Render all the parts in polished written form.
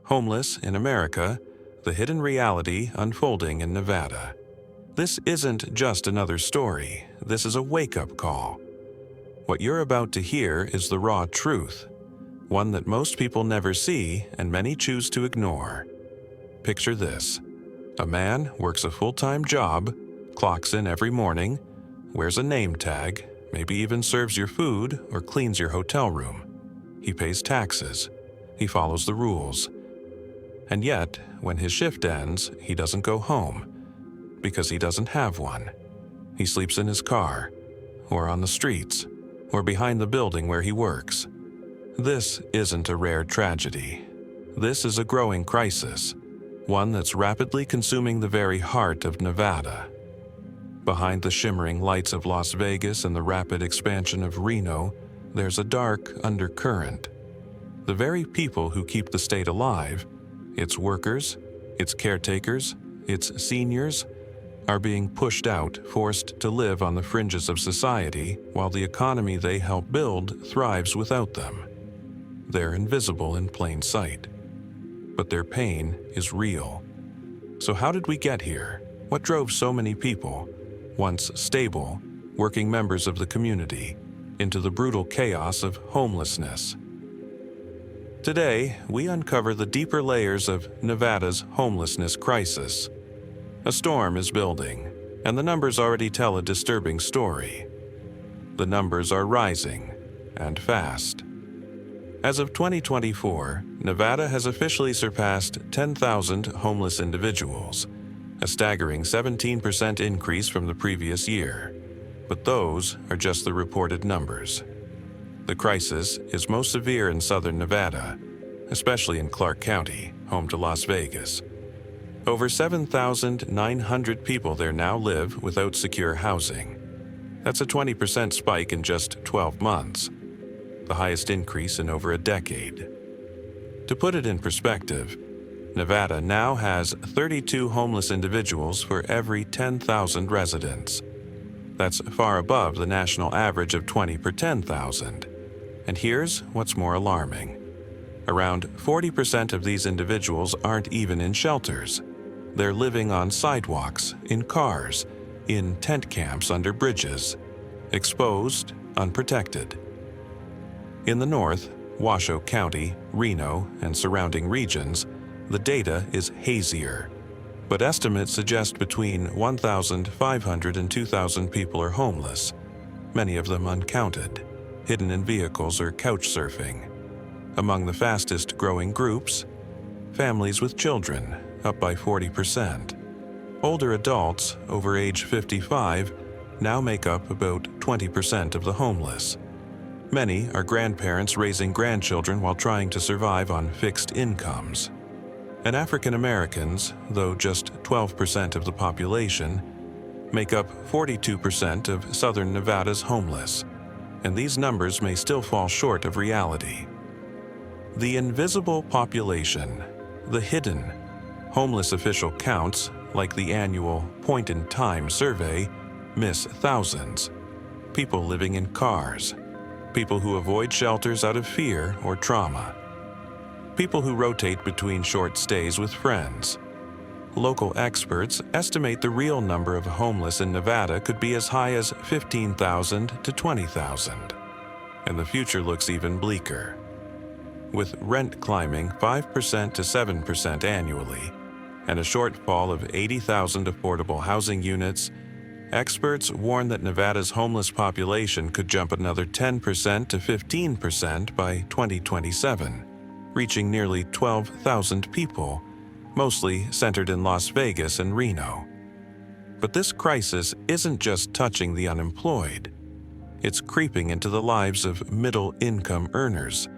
Homeless in America, the hidden reality unfolding in Nevada. This isn't just another story, this is a wake-up call. What you're about to hear is the raw truth, one that most people never see and many choose to ignore. Picture this. A man works a full-time job, clocks in every morning, wears a name tag, maybe even serves your food or cleans your hotel room. He pays taxes. He follows the rules. And yet, when his shift ends, he doesn't go home because he doesn't have one. He sleeps in his car, or on the streets, or behind the building where he works. This isn't a rare tragedy. This is a growing crisis, one that's rapidly consuming the very heart of Nevada. Behind the shimmering lights of Las Vegas and the rapid expansion of Reno, there's a dark undercurrent. The very people who keep the state alive, its workers, its caretakers, its seniors, are being pushed out, forced to live on the fringes of society while the economy they help build thrives without them. They're invisible in plain sight, but their pain is real. So how did we get here? What drove so many people, once stable, working members of the community, into the brutal chaos of homelessness? Today, we uncover the deeper layers of Nevada's homelessness crisis. A storm is building, and the numbers already tell a disturbing story. The numbers are rising, and fast. As of 2024, Nevada has officially surpassed 10,000 homeless individuals, a staggering 17% increase from the previous year. But those are just the reported numbers. The crisis is most severe in southern Nevada, especially in Clark County, home to Las Vegas. Over 7,900 people there now live without secure housing. That's a 20% spike in just 12 months, the highest increase in over a decade. To put it in perspective, Nevada now has 32 homeless individuals for every 10,000 residents. That's far above the national average of 20 per 10,000. And here's what's more alarming. Around 40% of these individuals aren't even in shelters. They're living on sidewalks, in cars, in tent camps under bridges, exposed, unprotected. In the north, Washoe County, Reno, and surrounding regions, the data is hazier, but estimates suggest between 1,500 and 2,000 people are homeless, many of them uncounted, hidden in vehicles or couch surfing. Among the fastest growing groups, families with children, up by 40%. Older adults, over age 55, now make up about 20% of the homeless. Many are grandparents raising grandchildren while trying to survive on fixed incomes. And African Americans, though just 12% of the population, make up 42% of southern Nevada's homeless, and these numbers may still fall short of reality. The invisible population, the hidden, homeless official counts, like the annual point-in-time survey, miss thousands. People living in cars, people who avoid shelters out of fear or trauma, people who rotate between short stays with friends. Local experts estimate the real number of homeless in Nevada could be as high as 15,000 to 20,000. And the future looks even bleaker. With rent climbing 5% to 7% annually, and a shortfall of 80,000 affordable housing units, experts warn that Nevada's homeless population could jump another 10% to 15% by 2027, reaching nearly 12,000 people, mostly centered in Las Vegas and Reno. But this crisis isn't just touching the unemployed. It's creeping into the lives of middle-income earners,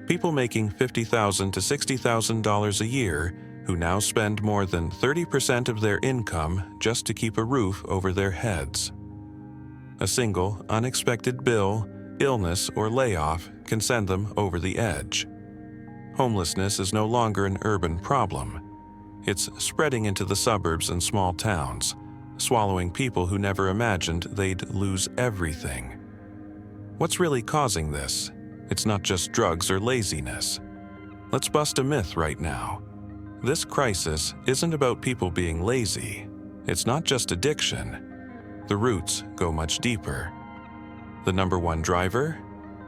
people making $50,000 to $60,000 a year who now spend more than 30% of their income just to keep a roof over their heads. A single, unexpected bill, illness, or layoff can send them over the edge. Homelessness is no longer an urban problem. It's spreading into the suburbs and small towns, swallowing people who never imagined they'd lose everything. What's really causing this? It's not just drugs or laziness. let's bust a myth right now. This crisis isn't about people being lazy. It's not just addiction. The roots go much deeper. The number one driver?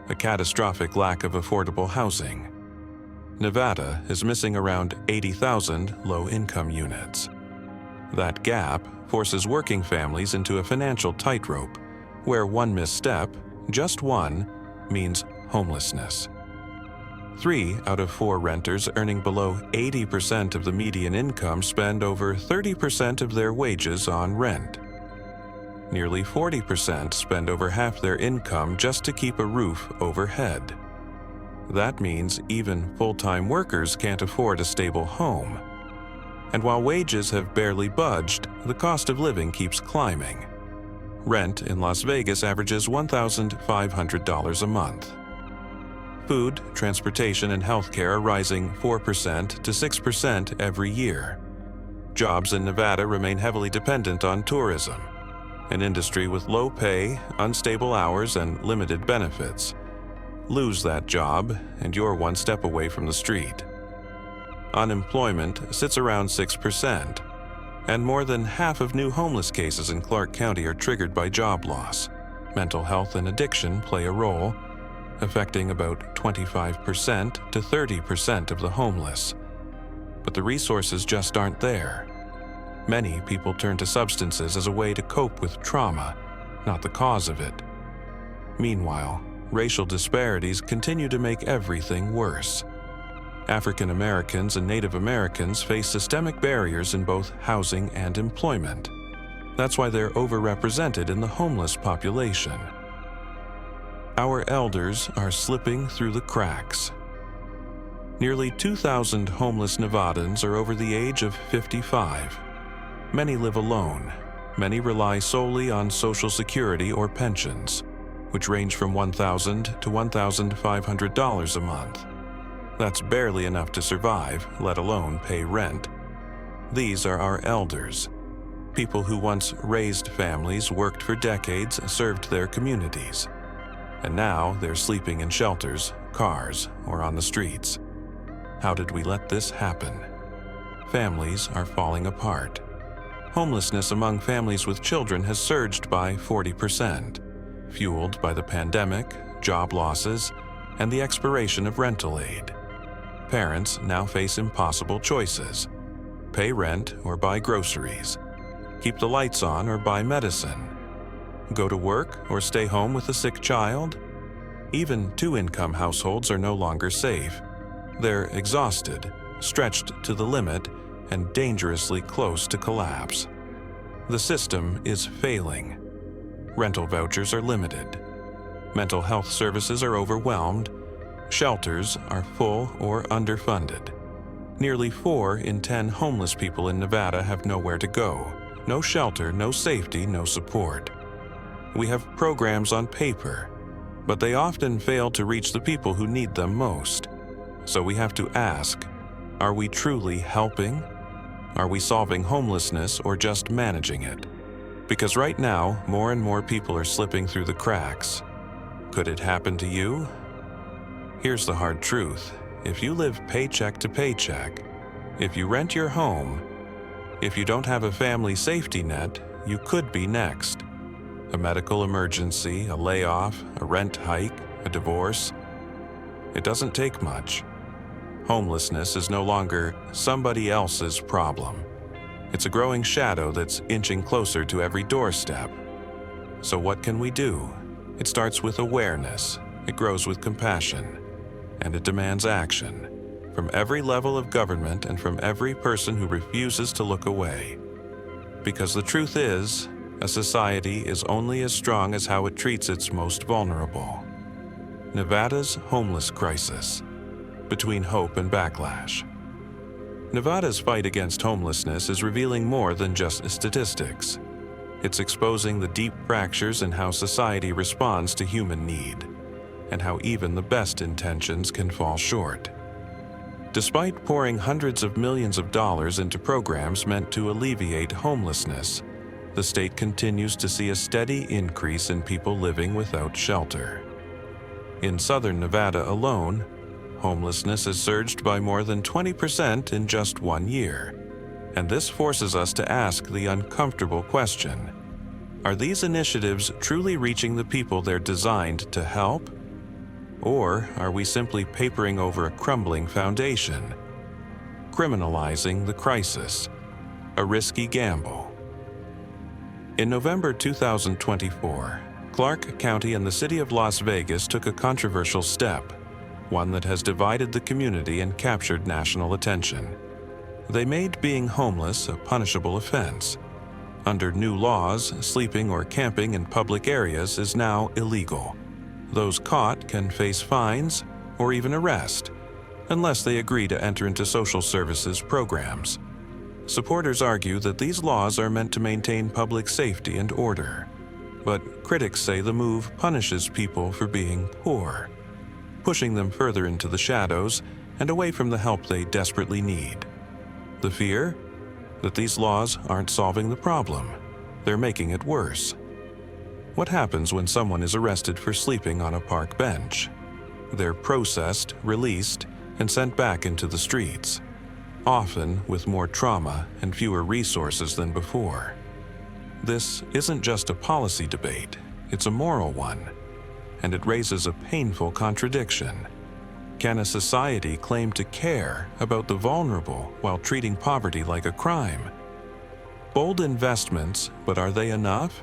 A catastrophic lack of affordable housing. Nevada is missing around 80,000 low-income units. That gap forces working families into a financial tightrope, where one misstep, just one, means homelessness. 3 out of 4 renters earning below 80% of the median income spend over 30% of their wages on rent. Nearly 40% spend over half their income just to keep a roof overhead. That means even full-time workers can't afford a stable home. And while wages have barely budged, the cost of living keeps climbing. Rent in Las Vegas averages $1,500 a month. Food, transportation, and healthcare are rising 4% to 6% every year. Jobs in Nevada remain heavily dependent on tourism, an industry with low pay, unstable hours, and limited benefits. Lose that job, and you're one step away from the street. Unemployment sits around 6%, and more than half of new homeless cases in Clark County are triggered by job loss. Mental health and addiction play a role, affecting about 25% to 30% of the homeless. But the resources just aren't there. Many people turn to substances as a way to cope with trauma, not the cause of it. Meanwhile, racial disparities continue to make everything worse. African Americans and Native Americans face systemic barriers in both housing and employment. That's why they're overrepresented in the homeless population. Our elders are slipping through the cracks. Nearly 2,000 homeless Nevadans are over the age of 55. Many live alone. Many rely solely on Social Security or pensions, which range from $1,000 to $1,500 a month. That's barely enough to survive, let alone pay rent. These are our elders, people who once raised families, worked for decades, served their communities. And now they're sleeping in shelters, cars, or on the streets. How did we let this happen? Families are falling apart. Homelessness among families with children has surged by 40%, fueled by the pandemic, job losses, and the expiration of rental aid. Parents now face impossible choices: pay rent or buy groceries, keep the lights on or buy medicine, go to work or stay home with a sick child. Even two-income households are no longer safe. They're exhausted, stretched to the limit, and dangerously close to collapse. The system is failing. Rental vouchers are limited. Mental health services are overwhelmed. Shelters are full or underfunded. Nearly 4 in 10 homeless people in Nevada have nowhere to go. No shelter, no safety, no support. We have programs on paper, but they often fail to reach the people who need them most. So we have to ask, are we truly helping? Are we solving homelessness or just managing it? Because right now, more and more people are slipping through the cracks. Could it happen to you? Here's the hard truth. If you live paycheck to paycheck, if you rent your home, if you don't have a family safety net, you could be next. A medical emergency, a layoff, a rent hike, a divorce. It doesn't take much. Homelessness is no longer somebody else's problem. It's a growing shadow that's inching closer to every doorstep. So what can we do? It starts with awareness, it grows with compassion, and it demands action from every level of government and from every person who refuses to look away. Because the truth is, a society is only as strong as how it treats its most vulnerable. Nevada's homeless crisis. Between hope and backlash. Nevada's fight against homelessness is revealing more than just statistics. It's exposing the deep fractures in how society responds to human need, and how even the best intentions can fall short. Despite pouring hundreds of millions of dollars into programs meant to alleviate homelessness, the state continues to see a steady increase in people living without shelter. In southern Nevada alone, homelessness has surged by more than 20% in just 1 year. And this forces us to ask the uncomfortable question: are these initiatives truly reaching the people they're designed to help? Or are we simply papering over a crumbling foundation? Criminalizing the crisis, a risky gamble. In November 2024, Clark County and the city of Las Vegas took a controversial step, one that has divided the community and captured national attention. They made being homeless a punishable offense. Under new laws, sleeping or camping in public areas is now illegal. Those caught can face fines or even arrest, unless they agree to enter into social services programs. Supporters argue that these laws are meant to maintain public safety and order. But critics say the move punishes people for being poor, pushing them further into the shadows and away from the help they desperately need. The fear? That these laws aren't solving the problem. They're making it worse. What happens when someone is arrested for sleeping on a park bench? They're processed, released, and sent back into the streets, often with more trauma and fewer resources than before. This isn't just a policy debate, it's a moral one, and it raises a painful contradiction. Can a society claim to care about the vulnerable while treating poverty like a crime? Bold investments, but are they enough?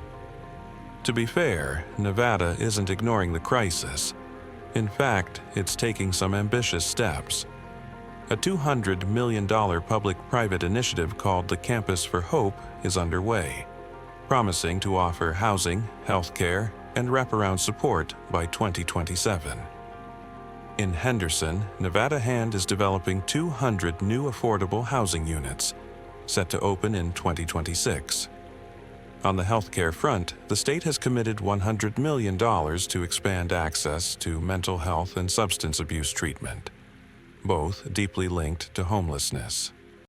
To be fair, Nevada isn't ignoring the crisis. In fact, it's taking some ambitious steps. A $200 million public-private initiative called the Campus for Hope is underway, promising to offer housing, healthcare, and wraparound support by 2027. In Henderson, Nevada Hand is developing 200 new affordable housing units, set to open in 2026. On the healthcare front, the state has committed $100 million to expand access to mental health and substance abuse treatment, both deeply linked to homelessness.